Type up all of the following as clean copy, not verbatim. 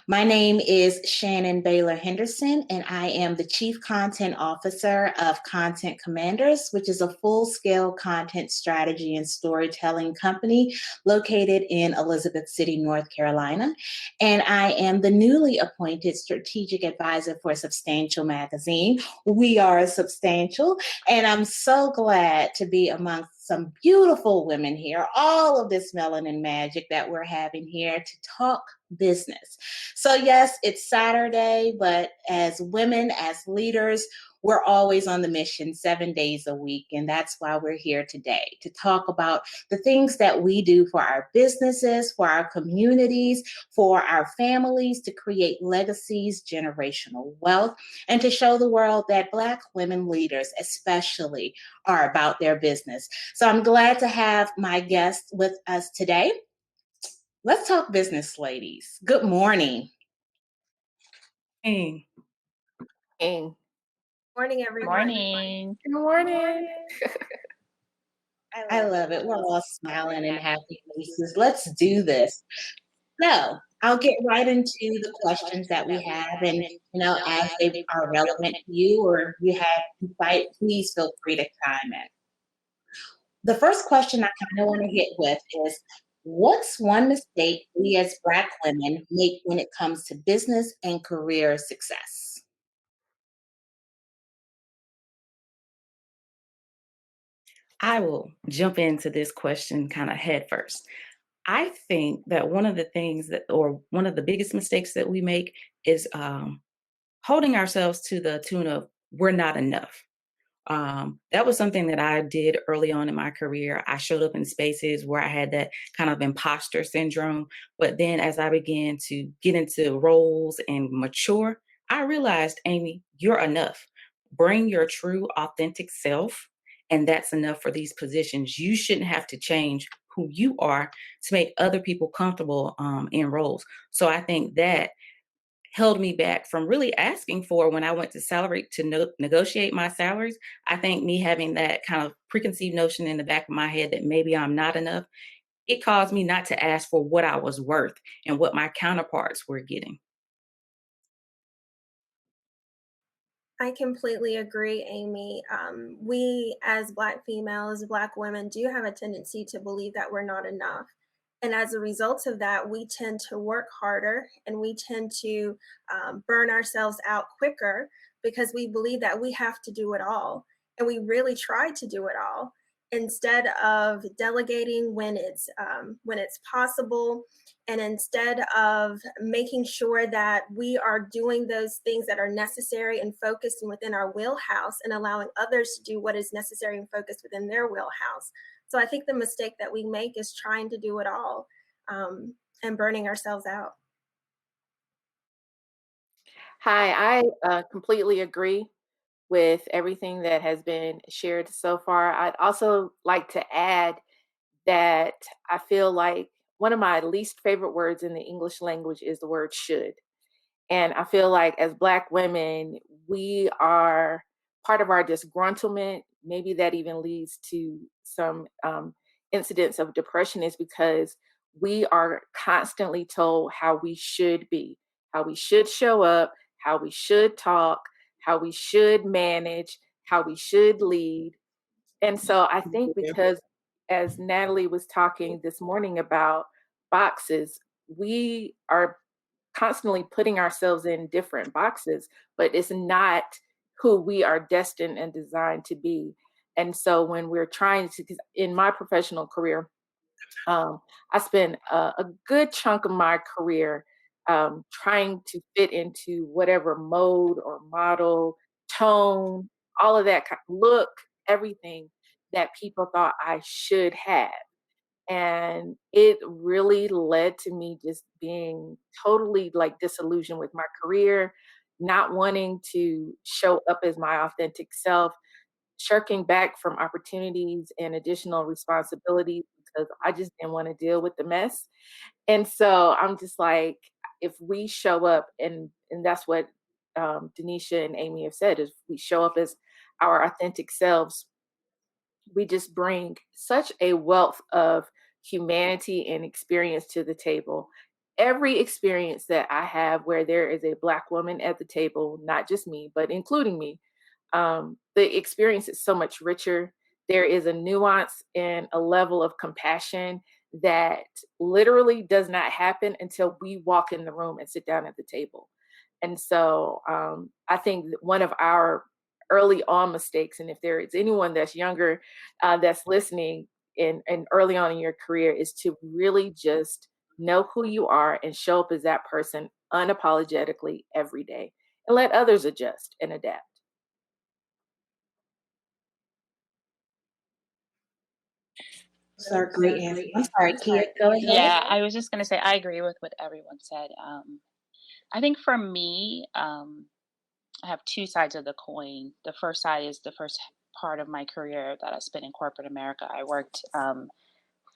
My name is Shannon Baylor-Henderson, and I am the Chief Content Officer of Content Commanders, which is a full-scale content strategy and storytelling company located in Elizabeth City, North Carolina. And I am the newly appointed Strategic Advisor for Substantial Magazine. We are substantial, and I'm so glad to be amongst some beautiful women here, all of this melanin magic that we're having here to talk business. So yes, it's Saturday, but as women, as leaders, we're always on the mission 7 days a week. And that's why we're here today to talk about the things that we do for our businesses, for our communities, for our families, to create legacies, generational wealth, and to show the world that Black women leaders especially are about their business. So I'm glad to have my guest with us today. Let's talk business, ladies. Good morning. Hey. Morning, everyone. Morning. Good morning. I love it. We're all smiling and happy faces. Let's do this. So I'll get right into the questions that we have, and as they are relevant to you or you have insight, please feel free to chime in. The first question I kind of want to hit with is, what's one mistake we as Black women make when it comes to business and career success? I will jump into this question kind of head first. I think that one of the things or one of the biggest mistakes that we make is holding ourselves to the tune of we're not enough. That was something that I did early on in my career. I showed up in spaces where I had that kind of imposter syndrome. But then as I began to get into roles and mature, I realized, Amy, you're enough. Bring your true, authentic self. And that's enough for these positions. You shouldn't have to change who you are to make other people comfortable in roles. So I think that held me back from really asking for when I went to negotiate my salaries. I think me having that kind of preconceived notion in the back of my head that maybe I'm not enough, it caused me not to ask for what I was worth and what my counterparts were getting. I completely agree, Amy. We as Black females, Black women, do have a tendency to believe that we're not enough. And as a result of that, we tend to work harder and we tend to burn ourselves out quicker because we believe that we have to do it all. And we really try to do it all instead of delegating when it's possible, and instead of making sure that we are doing those things that are necessary and focused and within our wheelhouse, and allowing others to do what is necessary and focused within their wheelhouse. So I think the mistake that we make is trying to do it all and burning ourselves out. Hi, I completely agree with everything that has been shared so far. I'd also like to add that I feel like one of my least favorite words in the English language is the word should. And I feel like as Black women, we are part of our disgruntlement. Maybe that even leads to some incidents of depression, is because we are constantly told how we should be, how we should show up, how we should talk, how we should manage, how we should lead. And so I think because, as Natalie was talking this morning about boxes, we are constantly putting ourselves in different boxes, but it's not who we are destined and designed to be. And so when we're trying to, 'cause in my professional career, I spent a good chunk of my career trying to fit into whatever mode or model, tone, all of that look, everything that people thought I should have. And it really led to me just being totally like disillusioned with my career, not wanting to show up as my authentic self, shirking back from opportunities and additional responsibilities because I just didn't want to deal with the mess. And so I'm just like, if we show up, and that's what Denisha and Amy have said, is we show up as our authentic selves, we just bring such a wealth of humanity and experience to the table. every experience that I have where there is a Black woman at the table, not just me, but including me, the experience is so much richer. There is a nuance and a level of compassion that literally does not happen until we walk in the room and sit down at the table. And so I think that one of our early on mistakes, and if there is anyone that's younger that's listening and early on in your career, is to really just know who you are and show up as that person unapologetically every day and let others adjust and adapt. Those are great answers. I'm sorry, Kia, go ahead. Yeah, I was just gonna say I agree with what everyone said. I think for me, I have two sides of the coin. The first side is the first part of my career that I spent in corporate America. I worked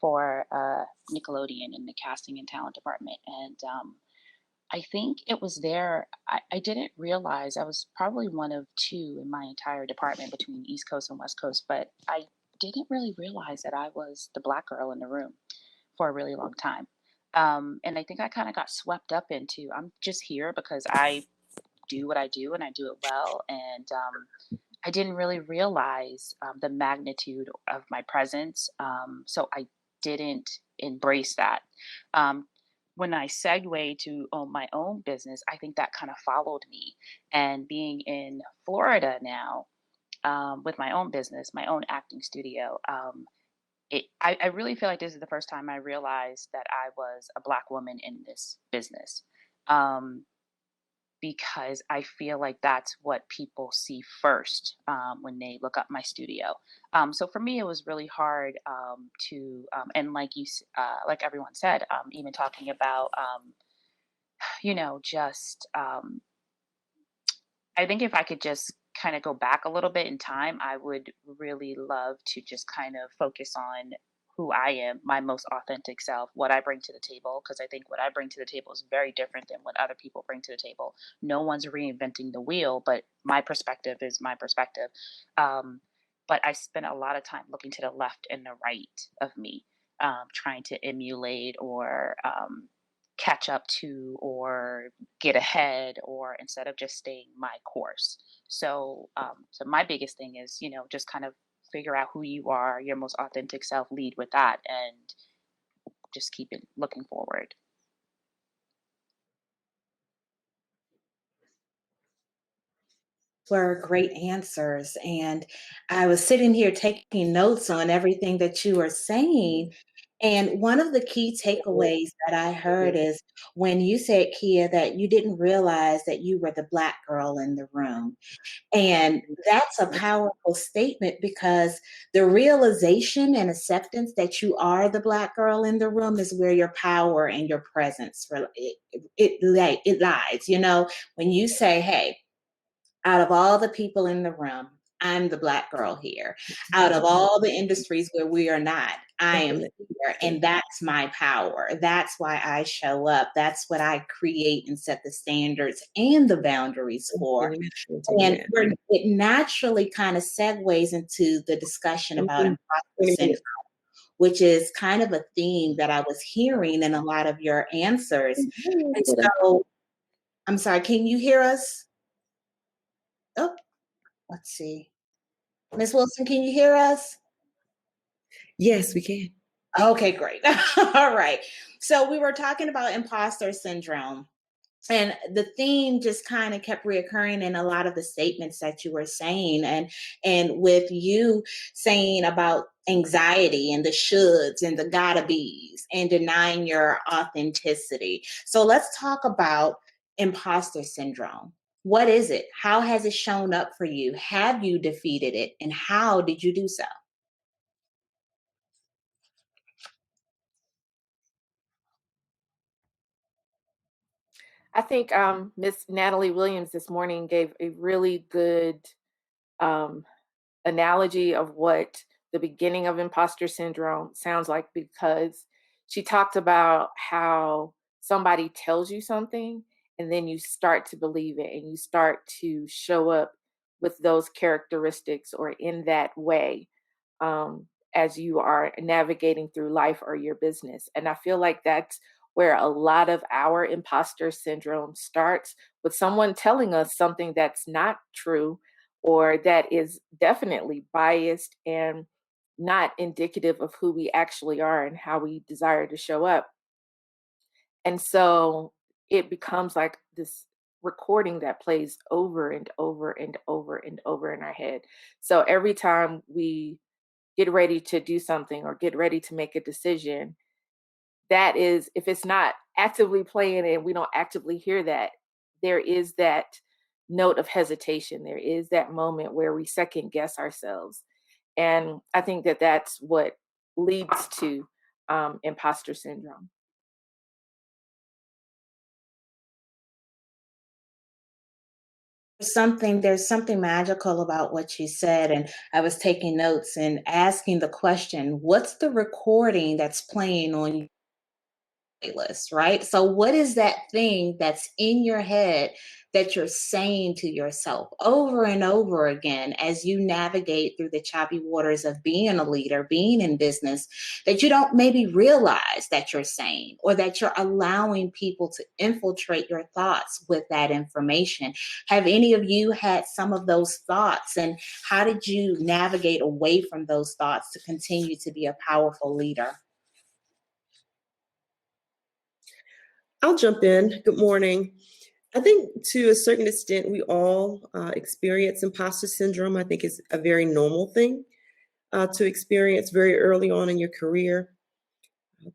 for Nickelodeon in the casting and talent department, and I think it was there. I didn't realize I was probably one of two in my entire department between East Coast and West Coast, but I didn't really realize that I was the Black girl in the room for a really long time. And I think I kind of got swept up into I'm just here because I do what I do and I do it well. And I didn't really realize the magnitude of my presence. So I didn't embrace that. Um, when I segue to own my own business, I think that kind of followed me. And being in Florida now with my own business, my own acting studio, I really feel like this is the first time I realized that I was a Black woman in this business. Um, because I feel like that's what people see first when they look up my studio. So for me, it was really hard and like everyone said, even talking about, just I think if I could just kind of go back a little bit in time, I would really love to just kind of focus on who I am, my most authentic self, what I bring to the table. Because I think what I bring to the table is very different than what other people bring to the table. No one's reinventing the wheel, but my perspective is my perspective. Um, but I spent a lot of time looking to the left and the right of me, trying to emulate or catch up to or get ahead or instead of just staying my course. So my biggest thing is, just kind of figure out who you are, your most authentic self, lead with that, and just keep it looking forward. Were great answers. And I was sitting here taking notes on everything that you were saying. And one of the key takeaways that I heard is when you said, Kia, that you didn't realize that you were the Black girl in the room. And that's a powerful statement because the realization and acceptance that you are the Black girl in the room is where your power and your presence it lies. When you say, hey, out of all the people in the room, I'm the Black girl here. Out of all the industries where we are not, I am here. And that's my power. That's why I show up. That's what I create and set the standards and the boundaries for. And it naturally kind of segues into the discussion about imposter syndrome, which is kind of a theme that I was hearing in a lot of your answers. And so, I'm sorry, can you hear us? Oh, let's see. Ms. Wilson, can you hear us? Yes, we can. Okay, great. All right. So we were talking about imposter syndrome. And the theme just kind of kept reoccurring in a lot of the statements that you were saying. And with you saying about anxiety and the shoulds and the gotta be's and denying your authenticity. So let's talk about imposter syndrome. What is it? How has it shown up for you? Have you defeated it? And how did you do so? I think Miss Natalie Williams this morning gave a really good um, analogy of what the beginning of imposter syndrome sounds like because she talked about how somebody tells you something and then you start to believe it and you start to show up with those characteristics or in that way um, as you are navigating through life or your business. And I feel like that's where a lot of our imposter syndrome starts with someone telling us something that's not true or that is definitely biased and not indicative of who we actually are and how we desire to show up. And so it becomes like this recording that plays over and over and over and over in our head. So every time we get ready to do something or get ready to make a decision, that is, if it's not actively playing and we don't actively hear that, there is that note of hesitation. There is that moment where we second guess ourselves. And I think that that's what leads to imposter syndrome. There's something magical about what you said, and I was taking notes and asking the question, what's the recording that's playing on playlist, right? So, what is that thing that's in your head that you're saying to yourself over and over again as you navigate through the choppy waters of being a leader, being in business, that you don't maybe realize that you're saying, or that you're allowing people to infiltrate your thoughts with that information? Have any of you had some of those thoughts, and how did you navigate away from those thoughts to continue to be a powerful leader? I'll jump in. Good morning. I think to a certain extent, we all experience imposter syndrome. I think it's a very normal thing to experience very early on in your career.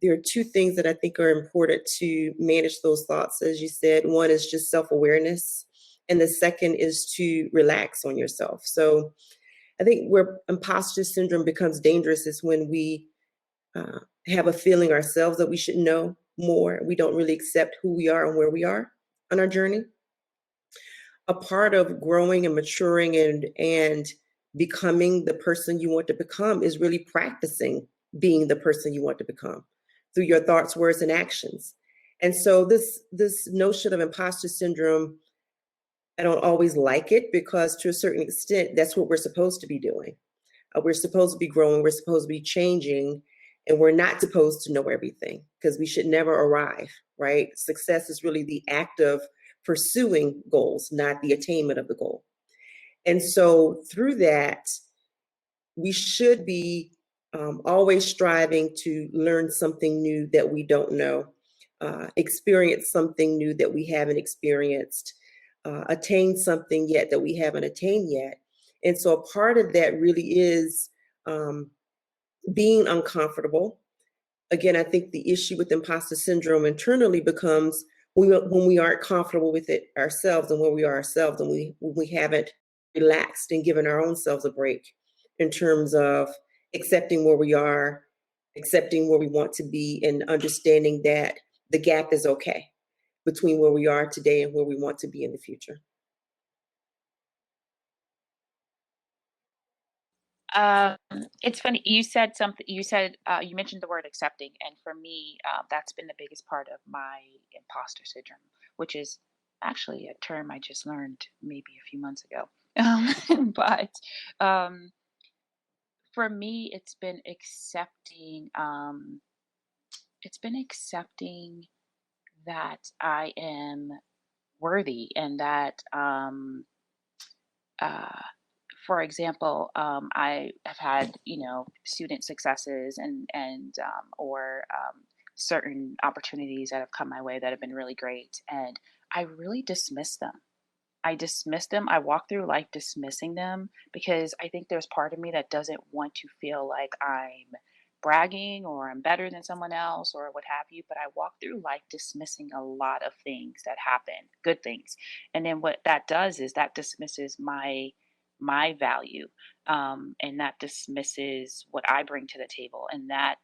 There are two things that I think are important to manage those thoughts, as you said. One is just self-awareness, and the second is to relax on yourself. So I think where imposter syndrome becomes dangerous is when we have a feeling ourselves that we should know more. We don't really accept who we are and where we are on our journey. A part of growing and maturing and becoming the person you want to become is really practicing being the person you want to become through your thoughts, words, and actions. And so this notion of imposter syndrome, I don't always like it, because to a certain extent, that's what we're supposed to be doing. We're supposed to be growing, we're supposed to be changing, and we're not supposed to know everything, because we should never arrive, right? Success is really the act of pursuing goals, not the attainment of the goal. And so through that, we should be always striving to learn something new that we don't know, experience something new that we haven't experienced, attain something yet that we haven't attained yet. And so a part of that really is being uncomfortable. Again, I think the issue with imposter syndrome internally becomes when we aren't comfortable with it ourselves, and when we are ourselves, and we haven't relaxed and given our own selves a break in terms of accepting where we are, accepting where we want to be, and understanding that the gap is okay between where we are today and where we want to be in the future. It's funny, you said something. You mentioned the word accepting, and for me, that's been the biggest part of my imposter syndrome, which is actually a term I just learned maybe a few months ago. But um, for me, it's been accepting that I am worthy, and that uh, for example, I have had, student successes, or certain opportunities that have come my way that have been really great, and I really dismiss them. I dismiss them. I walk through life dismissing them because I think there's part of me that doesn't want to feel like I'm bragging or I'm better than someone else or what have you. But I walk through life dismissing a lot of things that happen, good things. And then what that does is that dismisses my value, and that dismisses what I bring to the table. And that,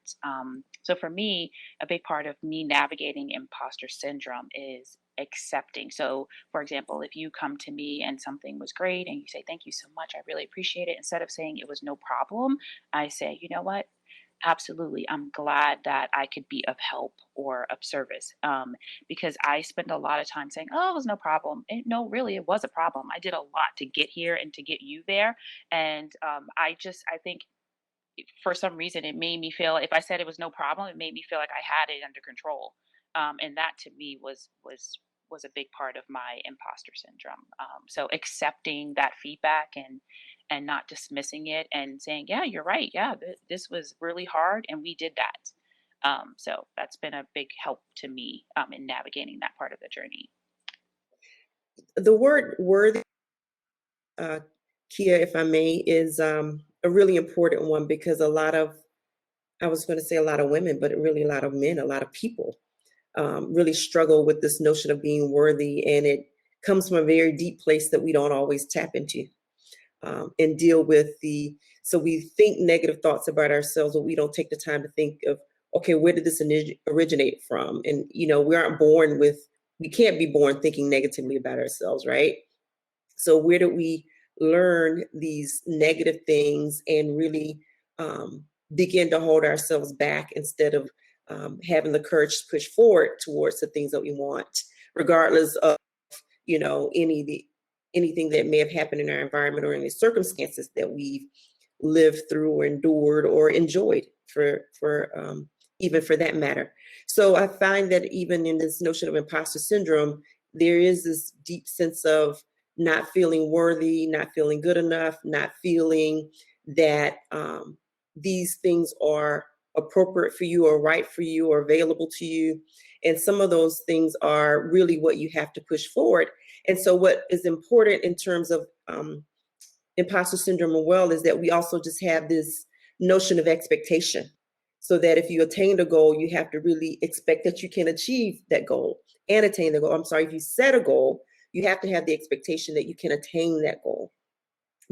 so for me, a big part of me navigating imposter syndrome is accepting. So, for example, if you come to me and something was great and you say, "Thank you so much, I really appreciate it," instead of saying it was no problem, I say, "You know what? Absolutely. I'm glad that I could be of help or of service." Because I spend a lot of time saying, "Oh, it was no problem." No, really, it was a problem. I did a lot to get here and to get you there. And I think for some reason, it made me feel, if I said it was no problem, it made me feel like I had it under control. And that to me was a big part of my imposter syndrome. So accepting that feedback and not dismissing it and saying, yeah, you're right. Yeah, this was really hard, and we did that. So that's been a big help to me in navigating that part of the journey. The word worthy, Kia, if I may, is a really important one, because I was going to say a lot of women, but really a lot of men, a lot of people really struggle with this notion of being worthy. And it comes from a very deep place that we don't always tap into and deal with so we think negative thoughts about ourselves, but we don't take the time to think of, okay, where did this originate from? And, we can't be born thinking negatively about ourselves, right? So where do we learn these negative things and really begin to hold ourselves back instead of having the courage to push forward towards the things that we want, regardless of, anything that may have happened in our environment or any circumstances that we've lived through or endured or enjoyed for even for that matter. So I find that even in this notion of imposter syndrome, there is this deep sense of not feeling worthy, not feeling good enough, not feeling that these things are appropriate for you or right for you or available to you. And some of those things are really what you have to push forward. And so what is important in terms of imposter syndrome as well is that we also just have this notion of expectation. So that if you attain a goal, you have to really expect that you can achieve that goal and attain the goal. I'm sorry, if you set a goal, you have to have the expectation that you can attain that goal,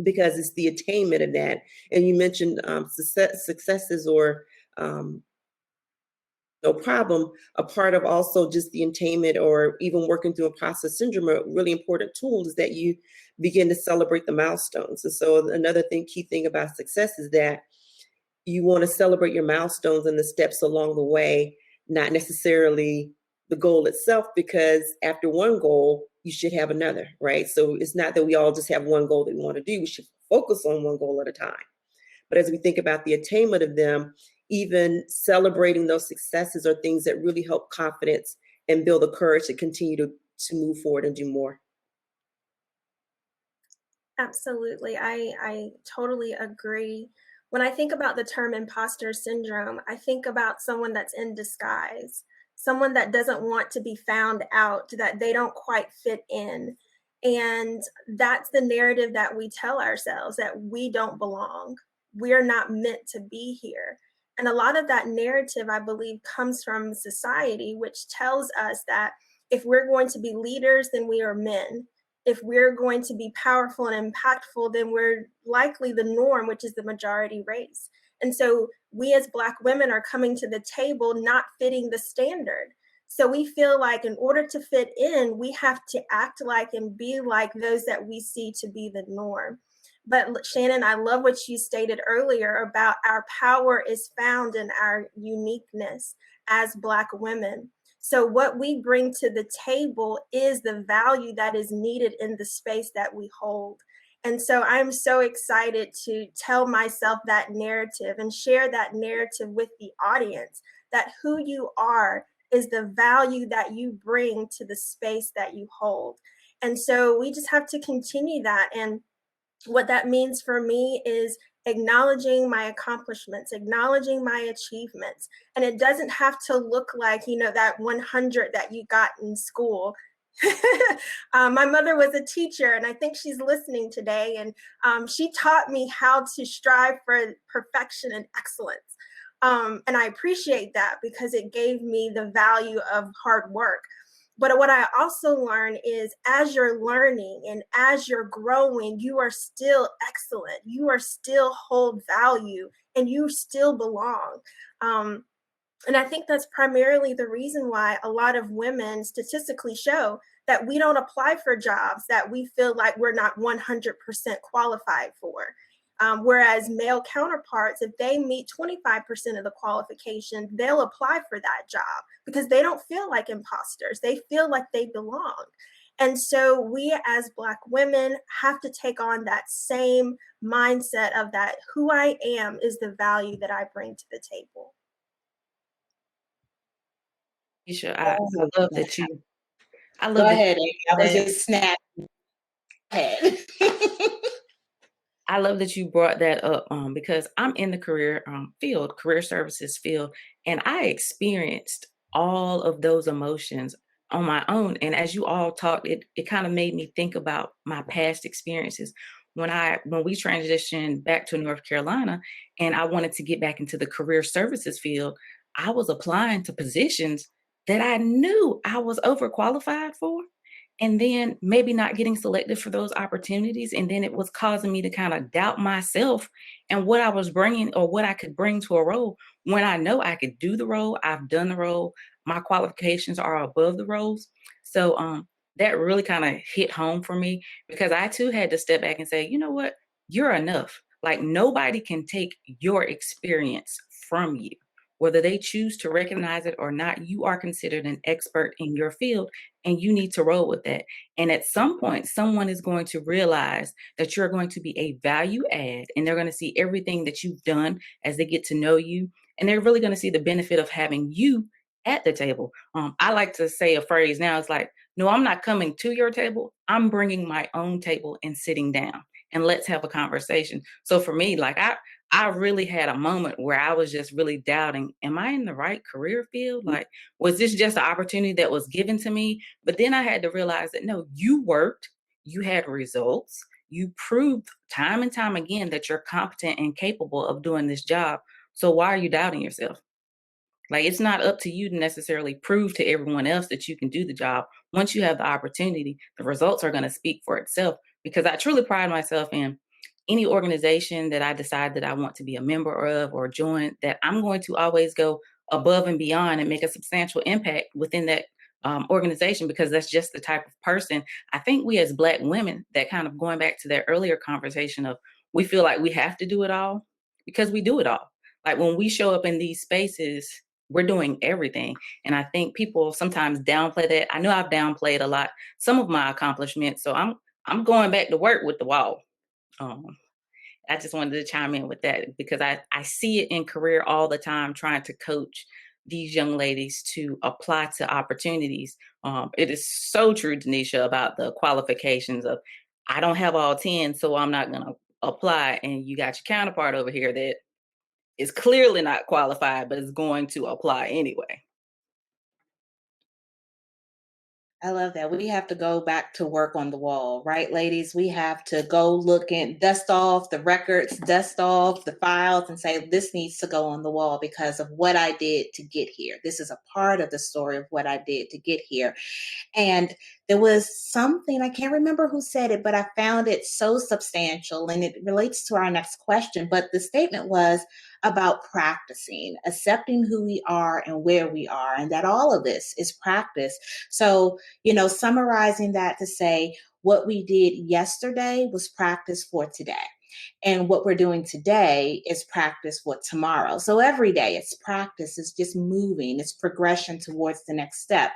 because it's the attainment of that. And you mentioned successes or no problem. A part of also just the attainment or even working through imposter syndrome, a really important tool is that you begin to celebrate the milestones. And so another key thing about success is that you want to celebrate your milestones and the steps along the way, not necessarily the goal itself, because after one goal, you should have another, right? So it's not that we all just have one goal that we want to do. We should focus on one goal at a time. But as we think about the attainment of them, even celebrating those successes are things that really help confidence and build the courage to continue to move forward and do more. Absolutely. I totally agree. When I think about the term imposter syndrome, I think about someone that's in disguise, someone that doesn't want to be found out, that they don't quite fit in. And that's the narrative that we tell ourselves, that we don't belong. We're not meant to be here. And a lot of that narrative, I believe, comes from society, which tells us that if we're going to be leaders, then we are men. If we're going to be powerful and impactful, then we're likely the norm, which is the majority race. And so we as Black women are coming to the table not fitting the standard. So we feel like in order to fit in, we have to act like and be like those that we see to be the norm. But Shannon, I love what you stated earlier about our power is found in our uniqueness as Black women. So what we bring to the table is the value that is needed in the space that we hold. And so I'm so excited to tell myself that narrative and share that narrative with the audience, that who you are is the value that you bring to the space that you hold. And so we just have to continue that. And what that means for me is acknowledging my accomplishments, acknowledging my achievements. And it doesn't have to look like, that 100 that you got in school. My mother was a teacher, and I think she's listening today. And she taught me how to strive for perfection and excellence. And I appreciate that because it gave me the value of hard work. But what I also learn is as you're learning and as you're growing, you are still excellent. You are still hold value and you still belong. And I think that's primarily the reason why a lot of women statistically show that we don't apply for jobs that we feel like we're not 100% qualified for. Whereas male counterparts, if they meet 25% of the qualifications, they'll apply for that job because they don't feel like imposters. They feel like they belong. And so we as Black women have to take on that same mindset of that who I am is the value that I bring to the table. Denisha, Oh, I love my that you. I Go love that ahead, Amy. I was that just snapping. Go ahead. I love that you brought that up because I'm in the career services field, and I experienced all of those emotions on my own. And as you all talked, it kind of made me think about my past experiences when we transitioned back to North Carolina, and I wanted to get back into the career services field. I was applying to positions that I knew I was overqualified for, and then maybe not getting selected for those opportunities, and then it was causing me to kind of doubt myself and what I was bringing or what I could bring to a role when I know I could do the role. I've done the role. My qualifications are above the roles. So that really kind of hit home for me, because I too had to step back and say, you know what, you're enough. Like, nobody can take your experience from you, whether they choose to recognize it or not. You are considered an expert in your field, and you need to roll with that. And at some point, someone is going to realize that you're going to be a value add, and they're going to see everything that you've done as they get to know you. And they're really going to see the benefit of having you at the table. I like to say a phrase now. It's like, no, I'm not coming to your table. I'm bringing my own table and sitting down, and let's have a conversation. So for me, like, I really had a moment where I was just really doubting, am I in the right career field? Like, was this just an opportunity that was given to me? But then I had to realize that no, you worked, you had results, you proved time and time again that you're competent and capable of doing this job. So why are you doubting yourself? Like, it's not up to you to necessarily prove to everyone else that you can do the job. Once you have the opportunity, the results are going to speak for itself. Because I truly pride myself in any organization that I decide that I want to be a member of or join, that I'm going to always go above and beyond and make a substantial impact within that organization, because that's just the type of person. I think we as Black women, that kind of going back to that earlier conversation of, we feel like we have to do it all, because we do it all. Like, when we show up in these spaces, we're doing everything. And I think people sometimes downplay that. I know I've downplayed a lot some of my accomplishments. So I'm going back to work with the wall. Um, I just wanted to chime in with that, because I see it in career all the time, trying to coach these young ladies to apply to opportunities. It is so true, Denisha, about the qualifications of, I don't have all 10, so I'm not going to apply. And you got your counterpart over here that is clearly not qualified, but is going to apply anyway. I love that. We have to go back to work on the wall, right, ladies? We have to go look and dust off the records, dust off the files, and say, this needs to go on the wall because of what I did to get here. This is a part of the story of what I did to get here. And there was something, I can't remember who said it, but I found it so substantial, and it relates to our next question. But the statement was about practicing, accepting who we are and where we are, and that all of this is practice. So, summarizing that to say, what we did yesterday was practice for today. And what we're doing today is practice for tomorrow. So every day it's practice, it's just moving, it's progression towards the next step.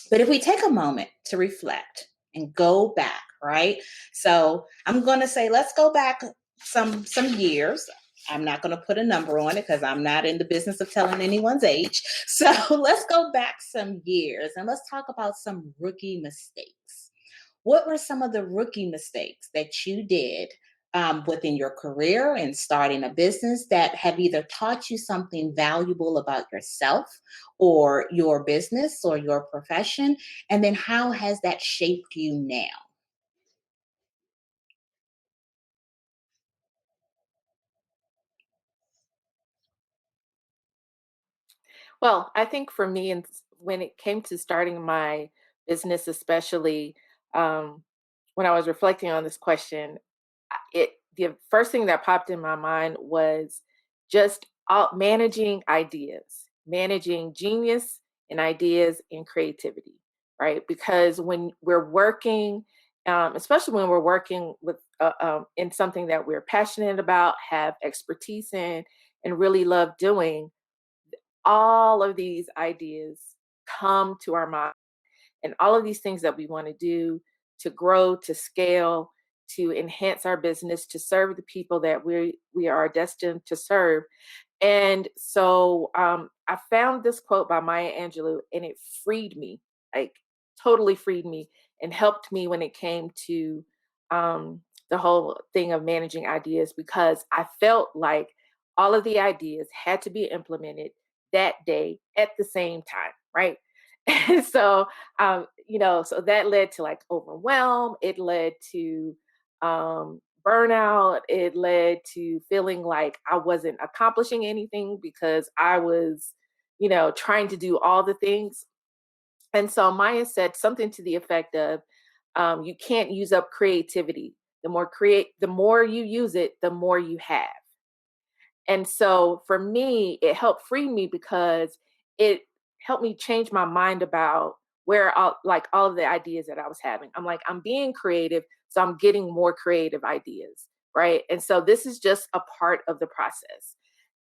But if we take a moment to reflect and go back, right? So I'm going to say, let's go back some years. I'm not going to put a number on it because I'm not in the business of telling anyone's age. So let's go back some years and let's talk about some rookie mistakes. What were some of the rookie mistakes that you did within your career and starting a business that have either taught you something valuable about yourself or your business or your profession? And then how has that shaped you now? Well, I think for me, and when it came to starting my business, especially when I was reflecting on this question, the first thing that popped in my mind was just managing ideas, managing genius and ideas and creativity, right? Because when we're working, especially when we're working with in something that we're passionate about, have expertise in, and really love doing, all of these ideas come to our mind, and all of these things that we want to do to grow, to scale, to enhance our business, to serve the people that we are destined to serve. And so I found this quote by Maya Angelou, and it freed me, like totally freed me, and helped me when it came to the whole thing of managing ideas, because I felt like all of the ideas had to be implemented that day at the same time, right? And so, so that led to like overwhelm. It led to burnout. It led to feeling like I wasn't accomplishing anything because I was, trying to do all the things. And so Maya said something to the effect of, you can't use up creativity. The more you use it, the more you have. And so for me, it helped free me because it helped me change my mind about all of the ideas that I was having. I'm like, I'm being creative, so I'm getting more creative ideas, right? And so this is just a part of the process.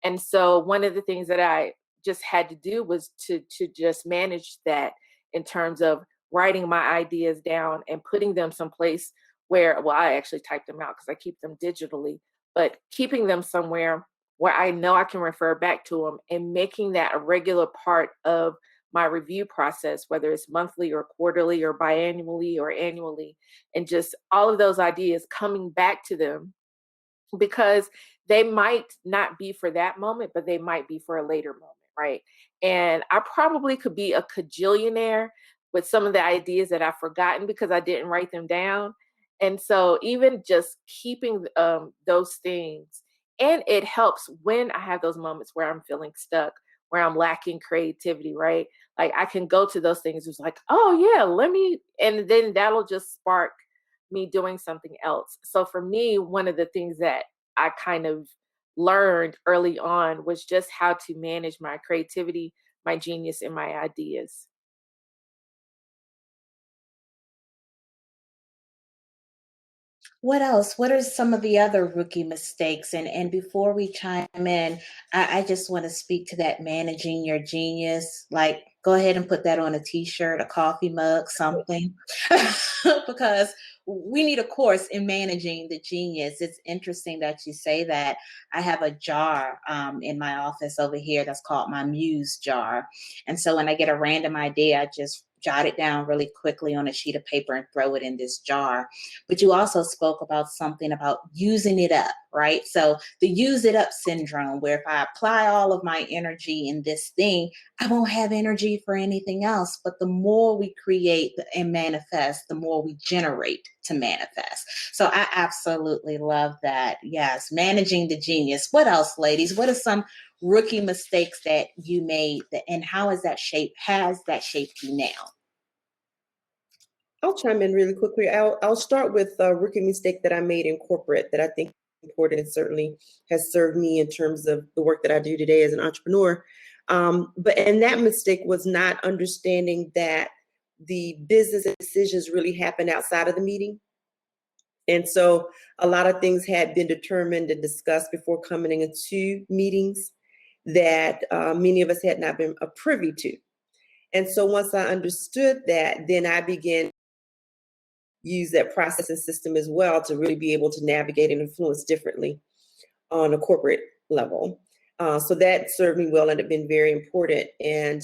And so one of the things that I just had to do was to just manage that in terms of writing my ideas down and putting them someplace where, well, I actually typed them out because I keep them digitally, but keeping them somewhere where I know I can refer back to them, and making that a regular part of my review process, whether it's monthly or quarterly or biannually or annually, and just all of those ideas coming back to them, because they might not be for that moment, but they might be for a later moment, right? And I probably could be a cajillionaire with some of the ideas that I've forgotten because I didn't write them down. And so even just keeping those things, and it helps when I have those moments where I'm feeling stuck, where I'm lacking creativity, right? Like I can go to those things. It's like, oh yeah, and then that'll just spark me doing something else. So for me, one of the things that I kind of learned early on was just how to manage my creativity, my genius, and my ideas. What else? What are some of the other rookie mistakes? And before we chime in, I just want to speak to that managing your genius. Like, go ahead and put that on a t-shirt, a coffee mug, something. Because we need a course in managing the genius. It's interesting that you say that. I have a jar in my office over here that's called my muse jar. And so when I get a random idea, I just jot it down really quickly on a sheet of paper and throw it in this jar. But you also spoke about something about using it up, right? So the use it up syndrome, where if I apply all of my energy in this thing, I won't have energy for anything else. But the more we create and manifest, the more we generate to manifest. So I absolutely love that. Yes, managing the genius. What else, ladies? What are some rookie mistakes that you made, and how has that shaped you now? I'll chime in really quickly. I'll start with a rookie mistake that I made in corporate that I think is important and certainly has served me in terms of the work that I do today as an entrepreneur. And that mistake was not understanding that the business decisions really happen outside of the meeting. And so a lot of things had been determined and discussed before coming into meetings that many of us had not been privy to. And so once I understood that, then I began use that process and system as well to really be able to navigate and influence differently on a corporate level. So that served me well and it been very important. And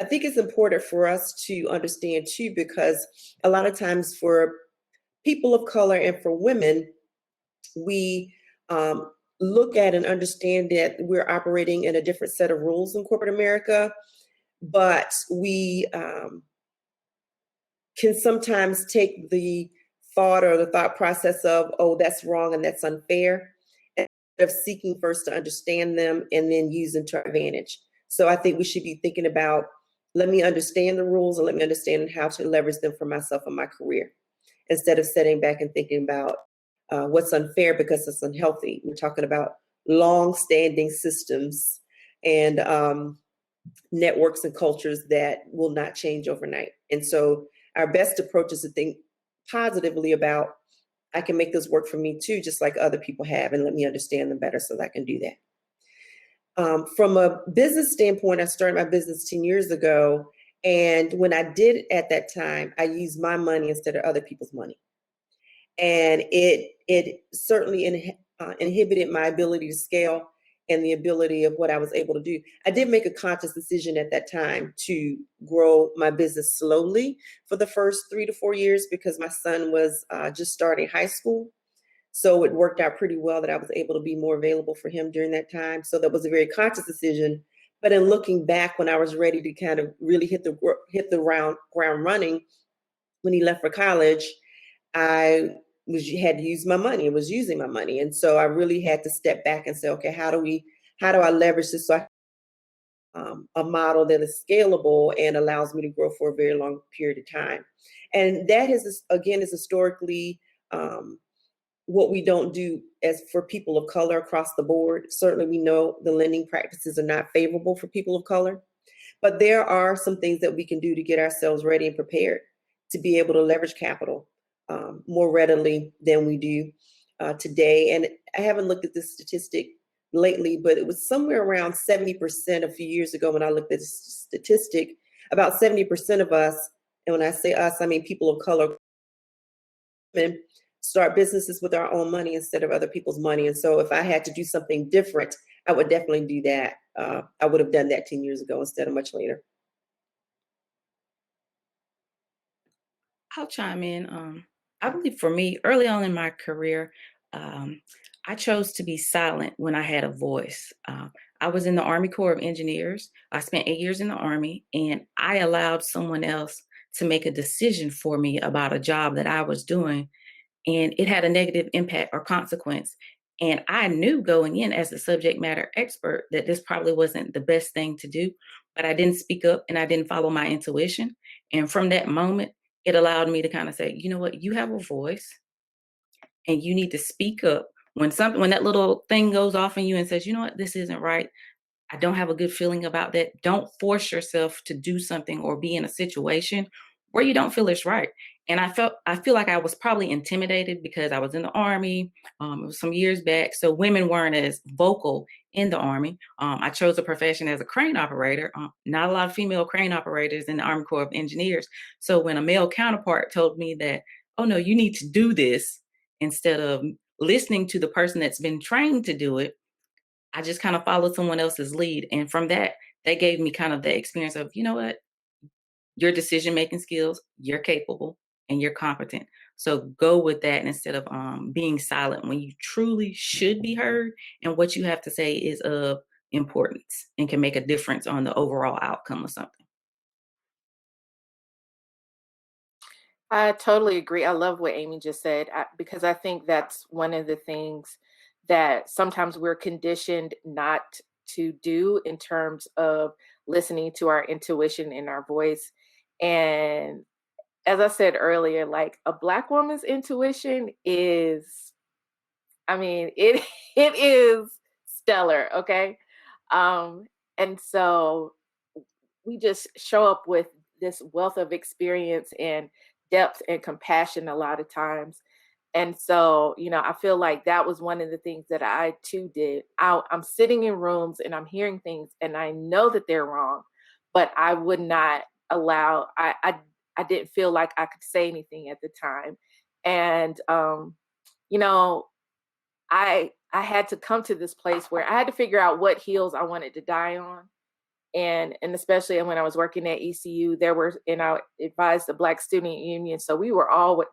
I think it's important for us to understand too, because a lot of times for people of color and for women, we look at and understand that we're operating in a different set of rules in corporate America, but we can sometimes take the thought or the thought process of, oh, that's wrong and that's unfair, instead of seeking first to understand them and then use them to our advantage. So I think we should be thinking about, let me understand the rules and let me understand how to leverage them for myself and my career, instead of sitting back and thinking about what's unfair because it's unhealthy. We're talking about long-standing systems and networks and cultures that will not change overnight. And so our best approach is to think positively about, I can make this work for me too, just like other people have, and let me understand them better so that I can do that. From a business standpoint, I started my business 10 years ago. And when I did at that time, I used my money instead of other people's money. And it certainly inhibited my ability to scale and the ability of what I was able to do. I did make a conscious decision at that time to grow my business slowly for the first 3 to 4 years because my son was just starting high school. So it worked out pretty well that I was able to be more available for him during that time. So that was a very conscious decision. But in looking back, when I was ready to kind of really hit the ground running, when he left for college, I had to use my money. I was using my money, and so I really had to step back and say, okay, how do I leverage this so a model that is scalable and allows me to grow for a very long period of time? And that is historically what we don't do as for people of color across the board. Certainly, we know the lending practices are not favorable for people of color, but there are some things that we can do to get ourselves ready and prepared to be able to leverage capital more readily than we do today. And I haven't looked at this statistic lately, but it was somewhere around 70% a few years ago when I looked at the statistic. About 70% of us, and when I say us, I mean people of color, start businesses with our own money instead of other people's money. And so if I had to do something different, I would definitely do that. I would have done that 10 years ago instead of much later. I'll chime in. I believe for me, early on in my career, I chose to be silent when I had a voice. I was in the Army Corps of Engineers. I spent 8 years in the Army, and I allowed someone else to make a decision for me about a job that I was doing, and it had a negative impact or consequence. And I knew going in as a subject matter expert that this probably wasn't the best thing to do, but I didn't speak up and I didn't follow my intuition. And from that moment, it allowed me to kind of say, you know what, you have a voice and you need to speak up when that little thing goes off in you and says, you know what, this isn't right. I don't have a good feeling about that. Don't force yourself to do something or be in a situation where you don't feel it's right. And I feel like I was probably intimidated because I was in the Army. It was some years back, so women weren't as vocal in the Army. I chose a profession as a crane operator. Not a lot of female crane operators in the Army Corps of Engineers. So when a male counterpart told me that, oh no, you need to do this instead of listening to the person that's been trained to do it, I just kind of followed someone else's lead. And from that, they gave me kind of the experience of, you know what, your decision-making skills, you're capable and you're competent. So go with that instead of being silent when you truly should be heard and what you have to say is of importance and can make a difference on the overall outcome of something. I totally agree. I love what Amy just said because I think that's one of the things that sometimes we're conditioned not to do in terms of listening to our intuition and our voice. And as I said earlier, like a Black woman's intuition is, I mean, it it is stellar, okay? And so we just show up with this wealth of experience and depth and compassion a lot of times. And so, I feel like that was one of the things that I too did. I'm sitting in rooms and I'm hearing things and I know that they're wrong, but I would not allow, I didn't feel like I could say anything at the time. And, you know, I had to come to this place where I had to figure out what heels I wanted to die on. And especially when I was working at ECU, I advised the Black Student Union. So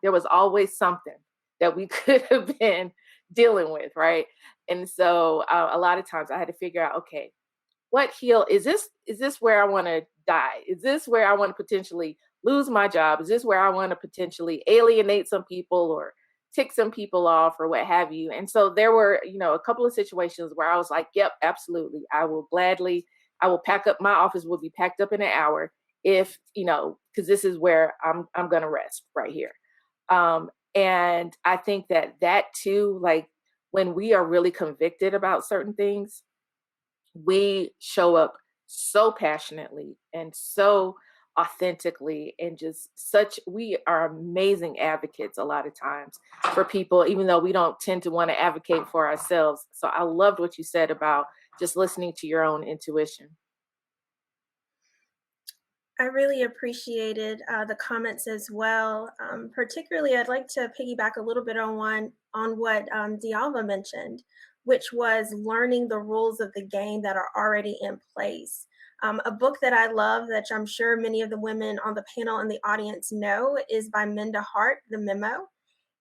there was always something that we could have been dealing with, right? And so a lot of times I had to figure out, okay, what heel is this? Is this where I want to die? Is this where I want to potentially lose my job? Is this where I want to potentially alienate some people or tick some people off or what have you? And so there were, a couple of situations where I was like, yep, absolutely. I will pack up. My office will be packed up in an hour if, because this is where I'm going to rest right here. And I think that too, like when we are really convicted about certain things, we show up so passionately and so authentically and we are amazing advocates a lot of times for people, even though we don't tend to want to advocate for ourselves. So I loved what you said about just listening to your own intuition. I really appreciated the comments as well. Particularly, I'd like to piggyback a little bit on what DeAlva mentioned, which was learning the rules of the game that are already in place. A book that I love, that I'm sure many of the women on the panel and the audience know, is by Minda Hart, The Memo.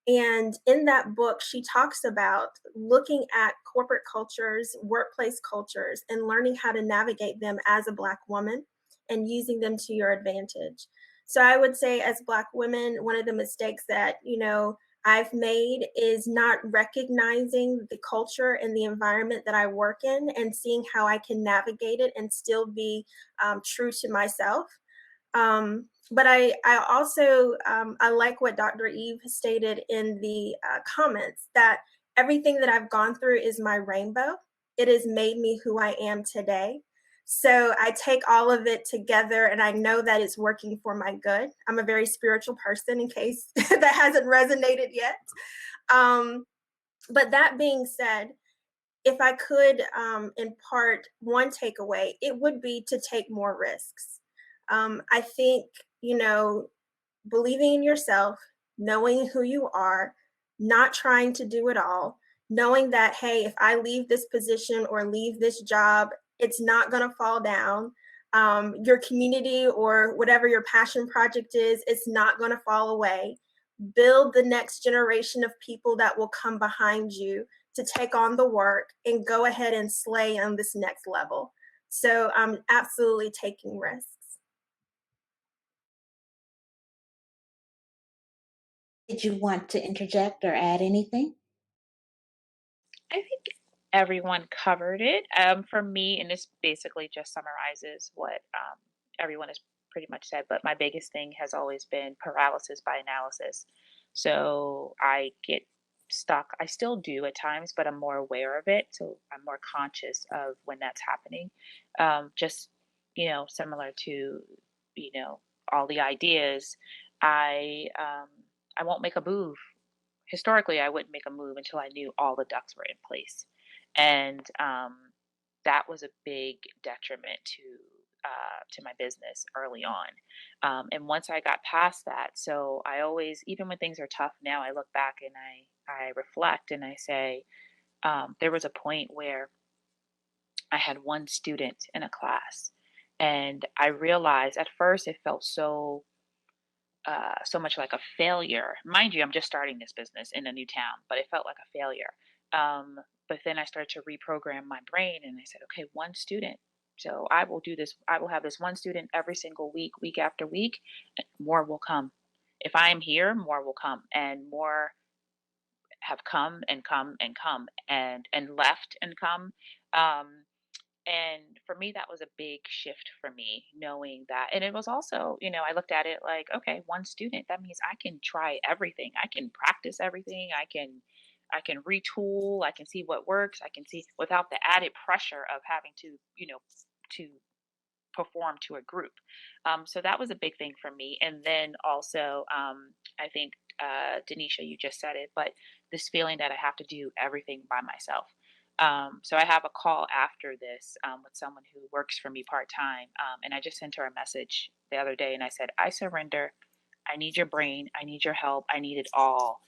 And in that book, she talks about looking at corporate cultures, workplace cultures, and learning how to navigate them as a Black woman and using them to your advantage. So I would say, as Black women, one of the mistakes that, I've made is not recognizing the culture and the environment that I work in and seeing how I can navigate it and still be true to myself. But I also I like what Dr. Eve stated in the comments, that everything that I've gone through is my rainbow. It has made me who I am today. So I take all of it together, and I know that it's working for my good. I'm a very spiritual person, in case that hasn't resonated yet. But that being said, if I could impart one takeaway, it would be to take more risks. I think, believing in yourself, knowing who you are, not trying to do it all, knowing that, hey, if I leave this position or leave this job, it's not going to fall down. Your community or whatever your passion project is, it's not going to fall away. Build the next generation of people that will come behind you to take on the work and go ahead and slay on this next level. So I'm absolutely taking risks. Did you want to interject or add anything? I think everyone covered it. For me, and this basically just summarizes what everyone has pretty much said, but my biggest thing has always been paralysis by analysis. So I get stuck. I still do at times, but I'm more aware of it. So I'm more conscious of when that's happening. Just, similar to, all the ideas, I, um, I won't make a move. Historically, I wouldn't make a move until I knew all the ducks were in place. And that was a big detriment to my business early on. And once I got past that, so I always, even when things are tough now, I look back and I reflect and I say, there was a point where I had one student in a class, and I realized at first it felt so much like a failure. Mind you, I'm just starting this business in a new town, but it felt like a failure. But then I started to reprogram my brain and I said, okay, one student. So I will do this. I will have this one student every single week, week after week. And more will come. If I am here, more will come, and more have come and come and come and left and come. Um, and for me, that was a big shift for me, knowing that. And it was also, I looked at it like, okay, one student, that means I can try everything. I can practice everything. I can retool. I can see what works. I can see without the added pressure of having to, to perform to a group. So that was a big thing for me. And then also, I think, Denisha, you just said it, but this feeling that I have to do everything by myself. So I have a call after this with someone who works for me part time. And I just sent her a message the other day and I said, I surrender. I need your brain. I need your help. I need it all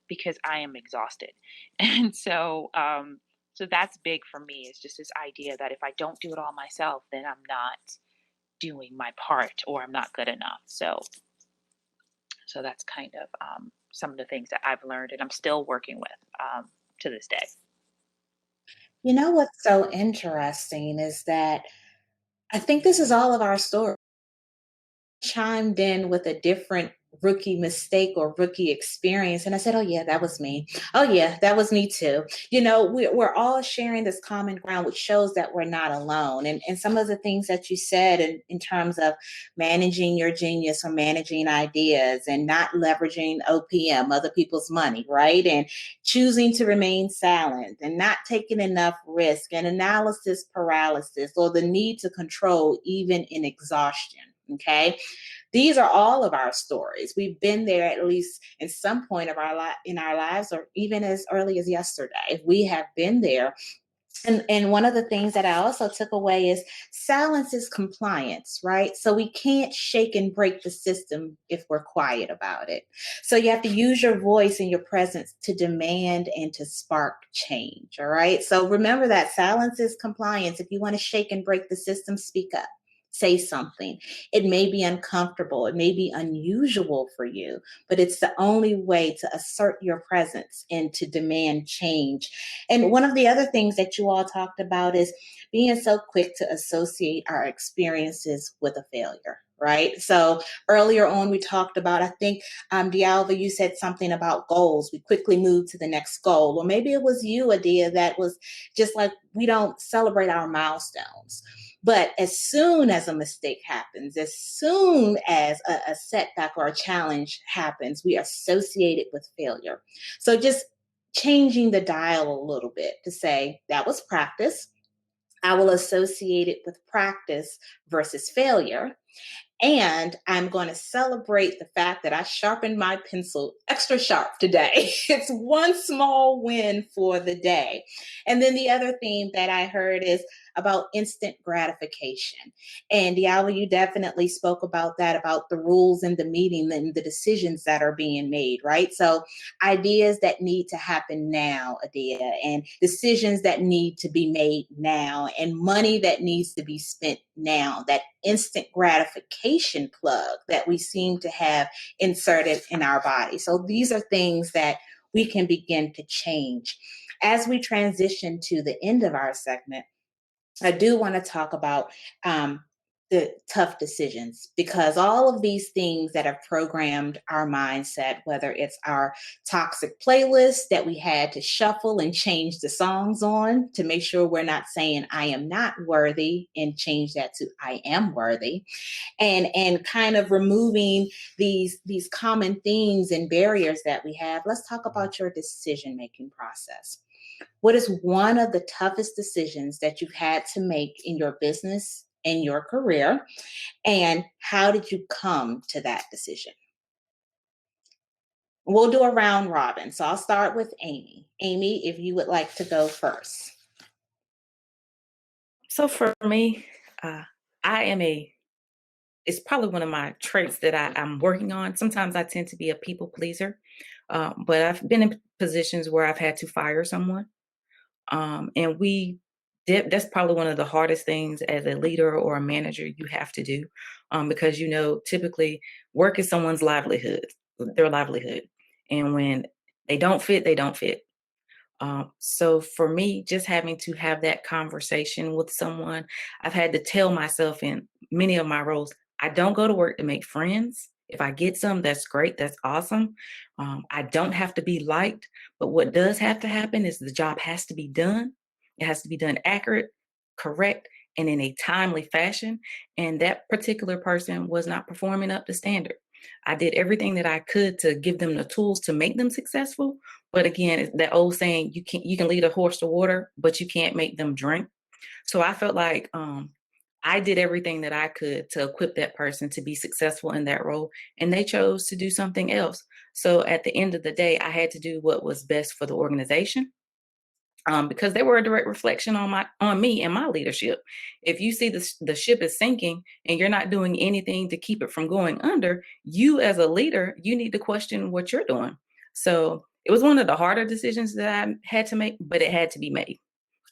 because I am exhausted. And so that's big for me. It's just this idea that if I don't do it all myself, then I'm not doing my part or I'm not good enough. So that's kind of some of the things that I've learned and I'm still working with to this day. You know what's so interesting is that I think this is all of our story. Chimed in with a different rookie mistake or rookie experience. And I said, oh, yeah, that was me. Oh, yeah, that was me too. We're all sharing this common ground, which shows that we're not alone. And some of the things that you said in terms of managing your genius or managing ideas and not leveraging OPM, other people's money, right? And choosing to remain silent and not taking enough risk and analysis paralysis or the need to control even in exhaustion. Okay. These are all of our stories. We've been there at least in some point of in our lives, or even as early as yesterday. We have been there. And one of the things that I also took away is silence is compliance, right? So we can't shake and break the system if we're quiet about it. So you have to use your voice and your presence to demand and to spark change, all right? So remember that silence is compliance. If you want to shake and break the system, speak up. Say something. It may be uncomfortable, it may be unusual for you, but it's the only way to assert your presence and to demand change. And one of the other things that you all talked about is being so quick to associate our experiences with a failure, right? So earlier on, we talked about, I think, DeAlva, you said something about goals. We quickly moved to the next goal. Or maybe it was you, Adeea, that was just like, we don't celebrate our milestones. But as soon as a mistake happens, as soon as a setback or a challenge happens, we associate it with failure. So just changing the dial a little bit to say that was practice. I will associate it with practice versus failure. And I'm going to celebrate the fact that I sharpened my pencil extra sharp today. It's one small win for the day. And then the other theme that I heard is about instant gratification. And DeAlva, you definitely spoke about that, about the rules in the meeting and the decisions that are being made, right? So ideas that need to happen now, Adeea, and decisions that need to be made now, and money that needs to be spent now, that instant gratification plug that we seem to have inserted in our body. So these are things that we can begin to change. As we transition to the end of our segment, I do want to talk about the tough decisions, because all of these things that have programmed our mindset, whether it's our toxic playlist that we had to shuffle and change the songs on to make sure we're not saying I am not worthy, and change that to I am worthy, and kind of removing these common themes and barriers that we have. Let's talk about your decision making process. What is one of the toughest decisions that you've had to make in your business and your career? And how did you come to that decision? We'll do a round robin. So I'll start with Amy. Amy, if you would like to go first. So for me, it's probably one of my traits that I'm working on. Sometimes I tend to be a people pleaser, but I've been in positions where I've had to fire someone. And that's probably one of the hardest things as a leader or a manager you have to do, because, typically work is someone's livelihood, their livelihood. And when they don't fit, they don't fit. So for me, just having to have that conversation with someone, I've had to tell myself in many of my roles, I don't go to work to make friends. If I get some, that's great. That's awesome. I don't have to be liked, but what does have to happen is the job has to be done. It has to be done accurate, correct, and in a timely fashion. And that particular person was not performing up to standard. I did everything that I could to give them the tools to make them successful. But again, it's that old saying, you can lead a horse to water, but you can't make them drink. So I felt like I did everything that I could to equip that person to be successful in that role, and they chose to do something else. So at the end of the day, I had to do what was best for the organization, because they were a direct reflection on me and my leadership. If you see the ship is sinking and you're not doing anything to keep it from going under, you as a leader, you need to question what you're doing. So it was one of the harder decisions that I had to make, but it had to be made.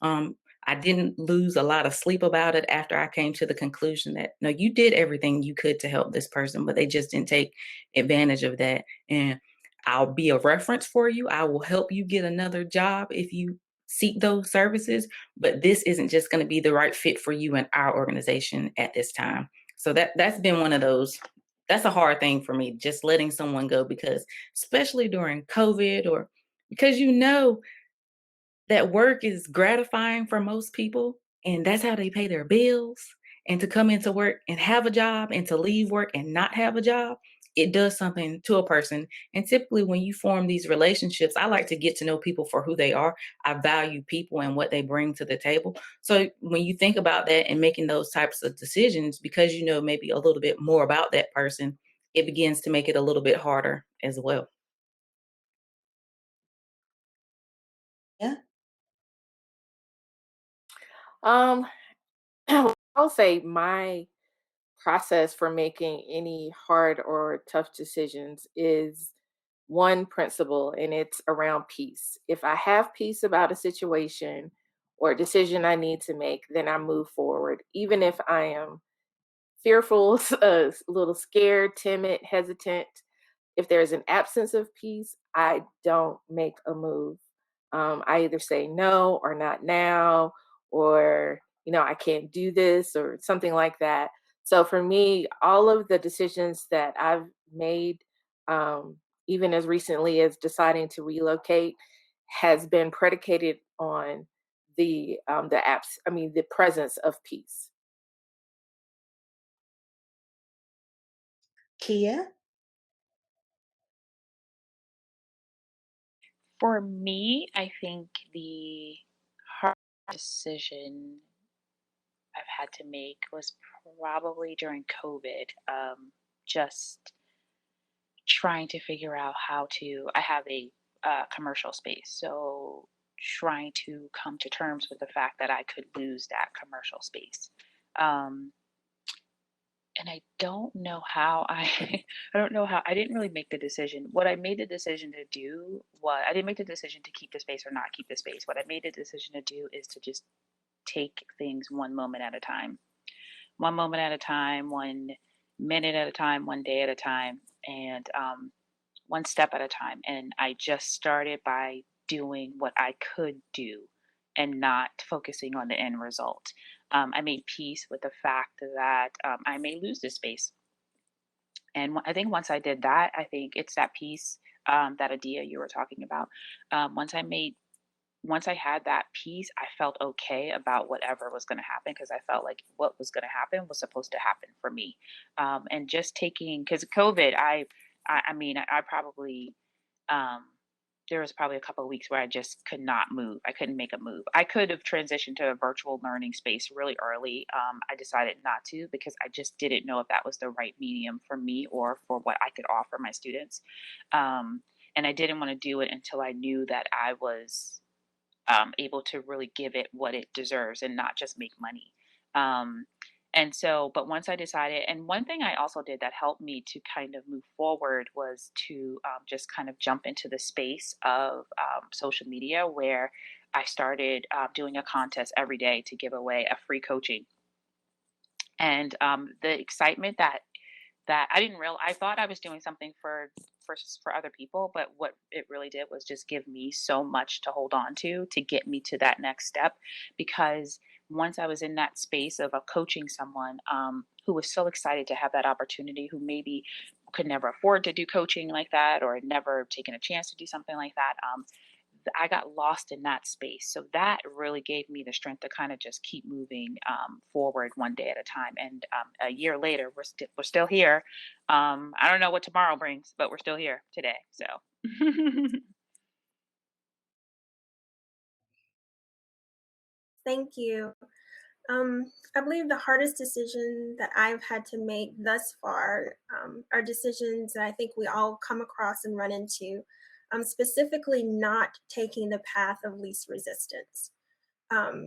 Um, I didn't lose a lot of sleep about it after I came to the conclusion that, no, you did everything you could to help this person, but they just didn't take advantage of that. And I'll be a reference for you. I will help you get another job if you seek those services, but this isn't just going to be the right fit for you and our organization at this time. So that's been one of those. That's a hard thing for me, just letting someone go, because especially during COVID, or because that work is gratifying for most people, and that's how they pay their bills. And to come into work and have a job, and to leave work and not have a job, it does something to a person. And typically when you form these relationships, I like to get to know people for who they are. I value people and what they bring to the table. So when you think about that and making those types of decisions, because you know maybe a little bit more about that person, it begins to make it a little bit harder as well. Yeah. Um, I'll say my process for making any hard or tough decisions is one principle, and it's around peace. If I have peace about a situation or a decision I need to make, then I move forward, even if I am fearful, a little scared, timid, hesitant. If there's an absence of peace, I don't make a move. I either say no or not now, or, I can't do this or something like that. So for me, all of the decisions that I've made, um, even as recently as deciding to relocate, has been predicated on the presence of peace. Kia? For me, I think the hard decision I've had to make was probably during COVID. Just trying to figure out how to. I have a commercial space, so trying to come to terms with the fact that I could lose that commercial space. Um, and I don't know how I I don't know how I didn't really make the decision. What I made the decision to do was I didn't make the decision to keep the space or not keep the space. What I made the decision to do is to just take things one moment at a time. One moment at a time, 1 minute at a time, 1 day at a time, and one step at a time. And I just started by doing what I could do and not focusing on the end result. I made peace with the fact that I may lose this space. And I think once I did that, I think it's that peace that Adeea you were talking about. Um, once I made once I had that peace, I felt okay about whatever was going to happen because I felt like what was going to happen was supposed to happen for me. And just taking because COVID, I probably um, there was probably a couple of weeks where I just could not move. I couldn't make a move. I could have transitioned to a virtual learning space really early. I decided not to because I just didn't know if that was the right medium for me or for what I could offer my students. Um, and I didn't want to do it until I knew that I was able to really give it what it deserves and not just make money. Um, but once I decided, and one thing I also did that helped me to kind of move forward was to just kind of jump into the space of social media where I started doing a contest every day to give away a free coaching. And the excitement that I didn't real I thought I was doing something for other people, but what it really did was just give me so much to hold on to get me to that next step. Because once I was in that space of coaching someone who was so excited to have that opportunity, who maybe could never afford to do coaching like that or had never taken a chance to do something like that, I got lost in that space. So that really gave me the strength to kind of just keep moving forward 1 day at a time. And a year later, we're still here. I don't know what tomorrow brings, but we're still here today. So Thank you. I believe the hardest decision that I've had to make thus far are decisions that I think we all come across and run into, specifically not taking the path of least resistance.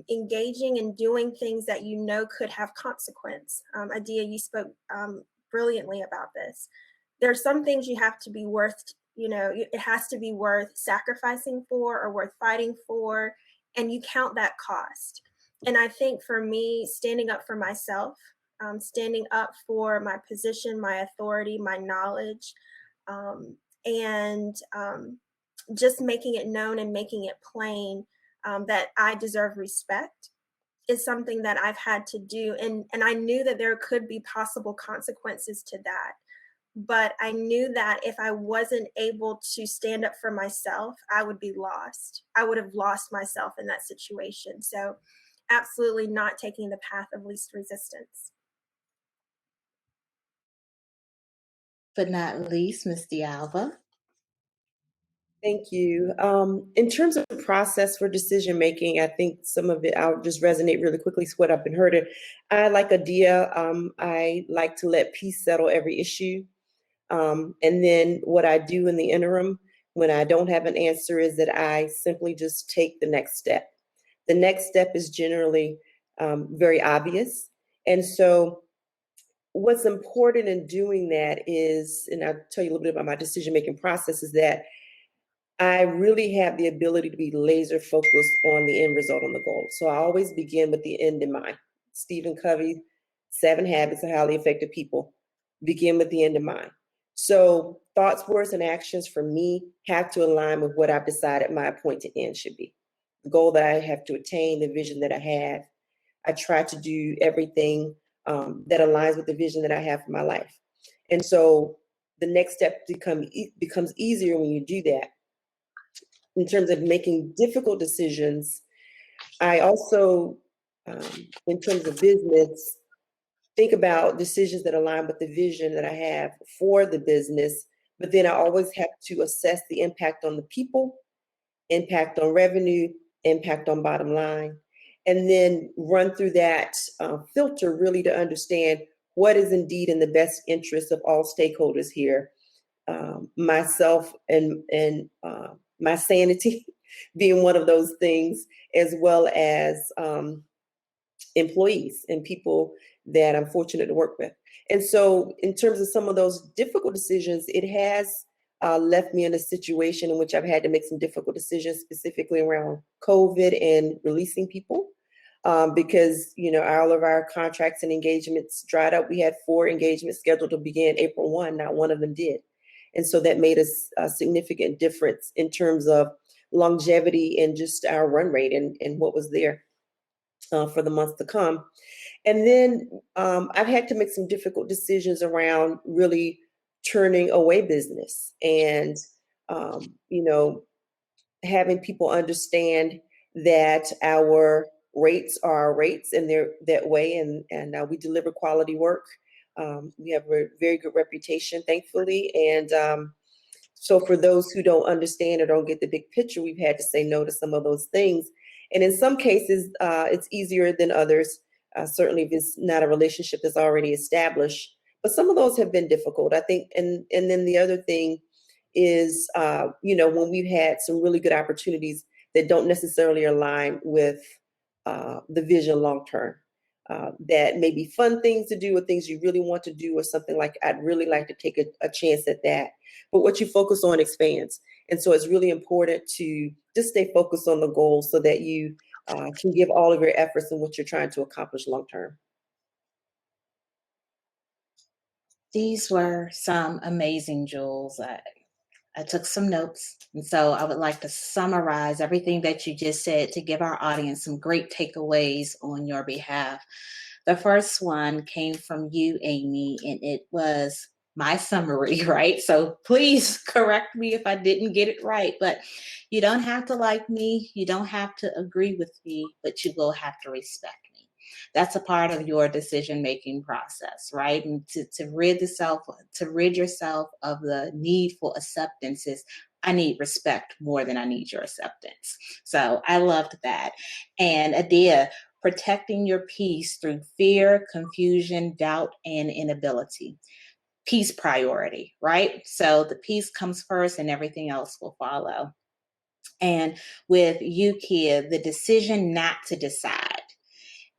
Engaging and doing things that you know could have consequence. Adeea, you spoke brilliantly about this. There are some things you have to be worth, it has to be worth sacrificing for or worth fighting for, and you count that cost. And I think for me, standing up for myself, standing up for my position, my authority, my knowledge, and just making it known and making it plain that I deserve respect is something that I've had to do. And I knew that there could be possible consequences to that. But I knew that if I wasn't able to stand up for myself, I would be lost. I would have lost myself in that situation. So absolutely not taking the path of least resistance. But not least, Ms. DeAlva. Thank you. In terms of the process for decision making, I think some of it I'll just resonate really quickly to what I've been heard. I like Adeea. I like to let peace settle every issue. And then what I do in the interim when I don't have an answer is that I simply just take the next step. The next step is generally very obvious. And so what's important in doing that is, and I'll tell you a little bit about my decision-making process, is that I really have the ability to be laser focused on the end result, on the goal. So I always begin with the end in mind. Stephen Covey's 7 Habits of Highly Effective People begin with the end in mind. So thoughts, words, and actions for me have to align with what I've decided my appointed end should be. The goal that I have to attain, the vision that I have. I try to do everything that aligns with the vision that I have for my life. And so the next step becomes easier when you do that. In terms of making difficult decisions, I also, in terms of business, think about decisions that align with the vision that I have for the business, but then I always have to assess the impact on the people, impact on revenue, impact on bottom line, and then run through that filter really to understand what is indeed in the best interest of all stakeholders here, myself and my sanity being one of those things, as well as employees and people that I'm fortunate to work with. And so in terms of some of those difficult decisions, it has left me in a situation in which I've had to make some difficult decisions, specifically around COVID and releasing people. Because, you know, all of our contracts and engagements dried up. We had 4 engagements scheduled to begin April 1, not one of them did. And so that made a significant difference in terms of longevity and just our run rate and what was there for the months to come. And then I've had to make some difficult decisions around really turning away business and, you know, having people understand that our rates are our rates and they're that way. And we deliver quality work. We have a very good reputation, thankfully. And so for those who don't understand or don't get the big picture, we've had to say no to some of those things. And in some cases, it's easier than others, certainly if it's not a relationship that's already established. But some of those have been difficult, I think. And then the other thing is, you know, when we've had some really good opportunities that don't necessarily align with the vision long term. That may be fun things to do or things you really want to do or something like, I'd really like to take a chance at that. But what you focus on expands. And so it's really important to just stay focused on the goal so that you can give all of your efforts in what you're trying to accomplish long term. These were some amazing jewels. I took some notes, and so I would like to summarize everything that you just said to give our audience some great takeaways on your behalf. The first one came from you, Amy, and it was my summary, right? So please correct me if I didn't get it right, but you don't have to like me, you don't have to agree with me, but you will have to respect me. That's a part of your decision-making process, right? And to rid yourself of the need for acceptances, I need respect more than I need your acceptance. So I loved that. And Adeea, protecting your peace through fear, confusion, doubt, and inability. Peace priority, right? So the peace comes first and everything else will follow. And with you, Kia, the decision not to decide.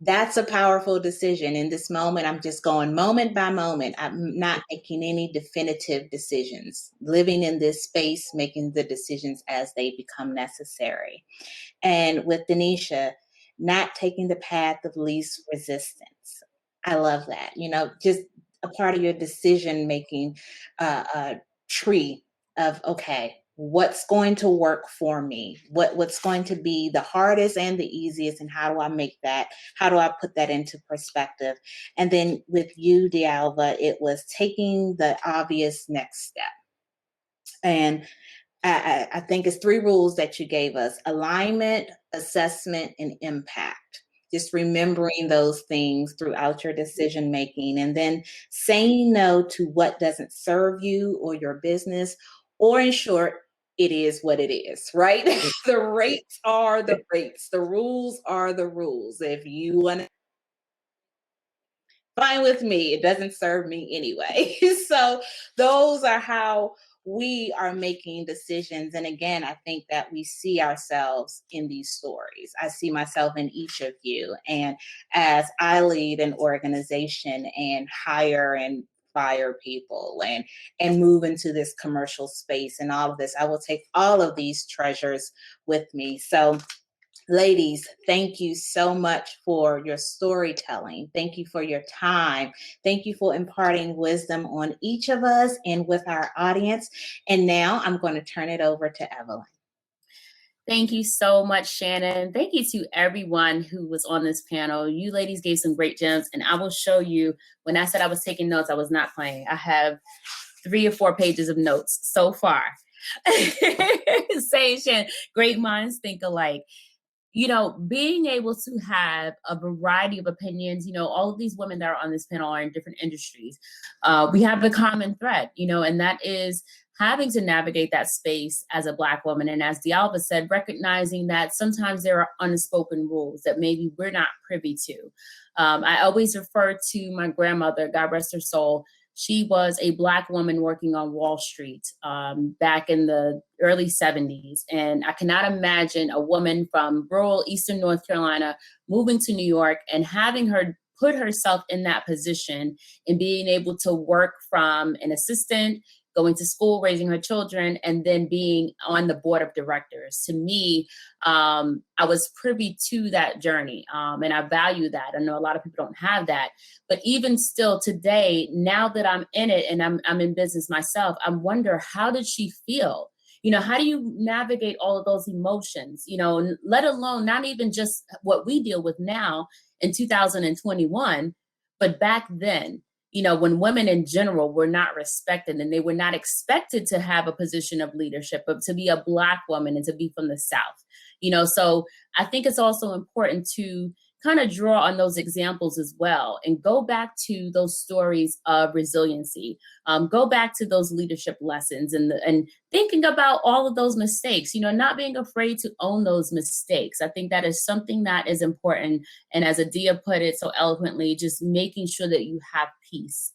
That's a powerful decision. In this moment, I'm just going moment by moment. I'm not making any definitive decisions, living in this space, making the decisions as they become necessary. And with Denisha, not taking the path of least resistance. I love that. You know, just a part of your decision-making tree of, okay, what's going to work for me? What's going to be the hardest and the easiest, and how do I make that? How do I put that into perspective? And then with you, DeAlva, it was taking the obvious next step. And I think it's 3 rules that you gave us: alignment, assessment, and impact. Just remembering those things throughout your decision making, and then saying no to what doesn't serve you or your business, or in short, it is what it is, right? The rates are the rates. The rules are the rules. If you want to, fine with me. It doesn't serve me anyway. So those are how we are making decisions. And again, I think that we see ourselves in these stories. I see myself in each of you. And as I lead an organization and hire and fire people and move into this commercial space and all of this, I will take all of these treasures with me. So ladies, thank you so much for your storytelling. Thank you for your time. Thank you for imparting wisdom on each of us and with our audience. And now I'm going to turn it over to Evelyn. Thank you so much, Shannon. Thank you to everyone who was on this panel. You ladies gave some great gems, and I will show you, when I said I was taking notes, I was not playing. I have 3 or 4 pages of notes so far. Saying, Shannon, great minds think alike. You know, being able to have a variety of opinions, you know, all of these women that are on this panel are in different industries. We have a common thread, you know, and that is having to navigate that space as a Black woman. And as DeAlva said, recognizing that sometimes there are unspoken rules that maybe we're not privy to. I always refer to my grandmother, God rest her soul. She was a Black woman working on Wall Street back in the early 70s. And I cannot imagine a woman from rural Eastern North Carolina moving to New York and having her put herself in that position and being able to work from an assistant, going to school, raising her children, and then being on the board of directors. To me, I was privy to that journey, and I value that. I know a lot of people don't have that, but even still today, now that I'm in it and I'm in business myself, I wonder, how did she feel? You know, how do you navigate all of those emotions? You know, let alone not even just what we deal with now in 2021, but back then. You know, when women in general were not respected and they were not expected to have a position of leadership, but to be a Black woman and to be from the South, you know, so I think it's also important to kind of draw on those examples as well and go back to those stories of resiliency, go back to those leadership lessons and thinking about all of those mistakes, you know, not being afraid to own those mistakes. I think that is something that is important. And as Adeea put it so eloquently, just making sure that you have peace.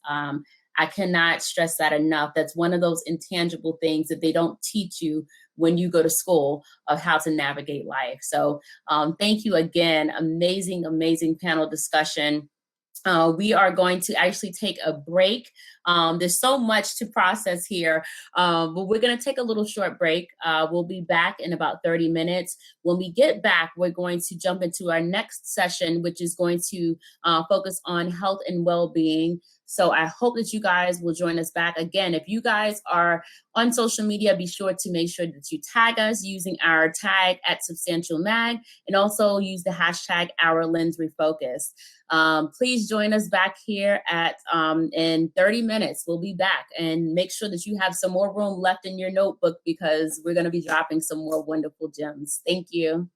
I cannot stress that enough. That's one of those intangible things that they don't teach you when you go to school of how to navigate life. So thank you again. Amazing, amazing panel discussion. We are going to actually take a break. There's so much to process here, but we're going to take a little short break. We'll be back in about 30 minutes. When we get back, we're going to jump into our next session, which is going to focus on health and well-being. So I hope that you guys will join us back. Again, if you guys are on social media, be sure to make sure that you tag us using our tag @SubstantialMag and also use the hashtag #OurLensRefocused. Please join us back here in 30 minutes. We'll be back, and make sure that you have some more room left in your notebook because we're going to be dropping some more wonderful gems. Thank you.